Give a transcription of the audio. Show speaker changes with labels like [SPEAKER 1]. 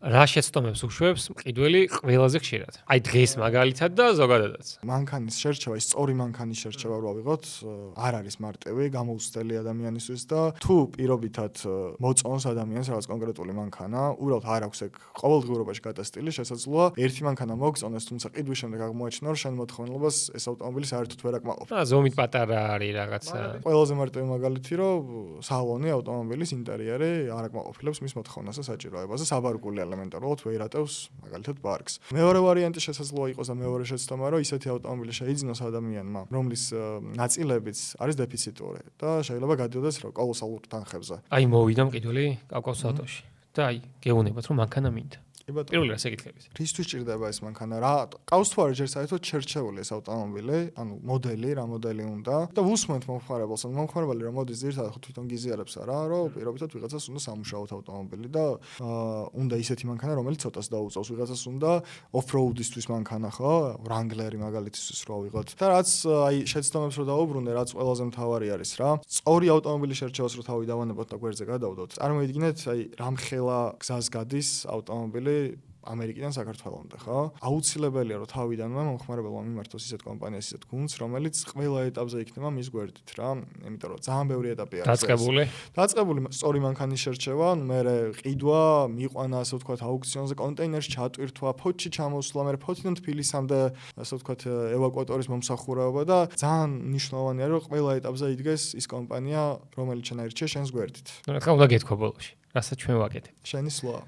[SPEAKER 1] რა შეცდომებს უშვებს მყიდველი ყველაზე ხშირად? აი დღეს მაგალითად და ზოგადადაც.
[SPEAKER 2] მანქანის შერჩევა, ის სწორი მანქანის შერჩევა რო ავიღოთ, არ არის მარტივი, გამოუცდელი ადამიანისთვის და თუ პირობითად მოწონს ადამიანს რაღაც კონკრეტული მანქანა, უბრალოდ არ აქვს ეგ ყოველდღიურობაში გადასტილი, შესაძლოა ერთი მანქანა მოგწონეს, თუმცა ყიდვის შემდეგ აღმოაჩინო, რომ შენ მოთხოვნილებას ეს ავტომობილი საერთოდ ვერ აკმაყოფ.
[SPEAKER 1] ზომით პატარა არის რაღაცა.
[SPEAKER 2] ყველაზე მარტივი მაგალითი, რომ სალონი ავტომობილის ინტერიერი არ აკმაყოფილებს მის მოთხოვნას და საჭიროებას და საბარგული ელემენტარულად ვეირატევს მაგალითად პარკს. მეორე ვარიანტი შესაძლოა იყოს და მეორე შეცდომა, რომ ისეთი ავტომობილი შეიძინოს ადამიანმა, რომლის ნაწილებიც არის დეფიციტური და შეიძლება გადიოდეს კოლოსალურ თანხებზე.
[SPEAKER 1] აი მოვიდა მყიდველი კავკასიის ავტოში და აი გეუბნებათ რომ მანქანა მინდა. პირველი რას ეკითხებით?
[SPEAKER 2] რისთვის ჭირდება ეს მანქანა? რა ყავს თუ არა ჯერ საერთოდ შერჩეული ეს ავტომობილი, ანუ მოდელი, რა მოდელი უნდა და უსმენთ მომხმარებელს, ან მომხმარებელი რომ მოდის ზირთად თვითონ გიზიარებს არა, რომ პირობითად ვიღაცას უნდა სამუშაოთ ავტომობილი და უნდა ისეთი მანქანა, რომელიც ცოტას დაუწევს, ვიღაცას უნდა ოფროუდისთვის მანქანა, ხო? Wrangler-ი მაგალითისთვის რო ავიღოთ. და რაც აი შეცდომებს რო დაუბრუნდე, რაც ყველაზე მთავარი არის რა. სწორი ავტომობილის შერჩევას რო თავი დავანებოთ და გვერდზე გადავდოთ. წარმოიდგინეთ, აი რამხელა გზას გადის ავტომობილი ამერიკიდან საქართველომდე, ხო? აუცილებელია რომ თავიდანვე მომხმარებელმა მიმართოს ისეთ კომპანიას, ისეთ გუნდს, რომელიც ყველა ეტაპზე იქნება მის გვერდით რა. იმიტომ რომ ძალიან ბევრი ეტაპი არის. დაწყებული სწორი მანქანის შერჩევა, მერე ყიდვა, მიყვანა, ასე ვთქვათ, აუქციონზე, კონტეინერში ჩატვირთვა, ფოთში ჩამოსვლა, მერე ფოთიდან თბილისამდე, ასე ვთქვათ, ევაკუატორის მომსახურება და ძალიან მნიშვნელოვანია რომ ყველა ეტაპზე იდგეს ის კომპანია, რომელიც შენ აირჩიე შენს გვერდით.
[SPEAKER 1] რა თქმა უნდა გეთქვა ბოლოში. რასაც ჩვენ ვაკეთებ.
[SPEAKER 2] შენი სვლა.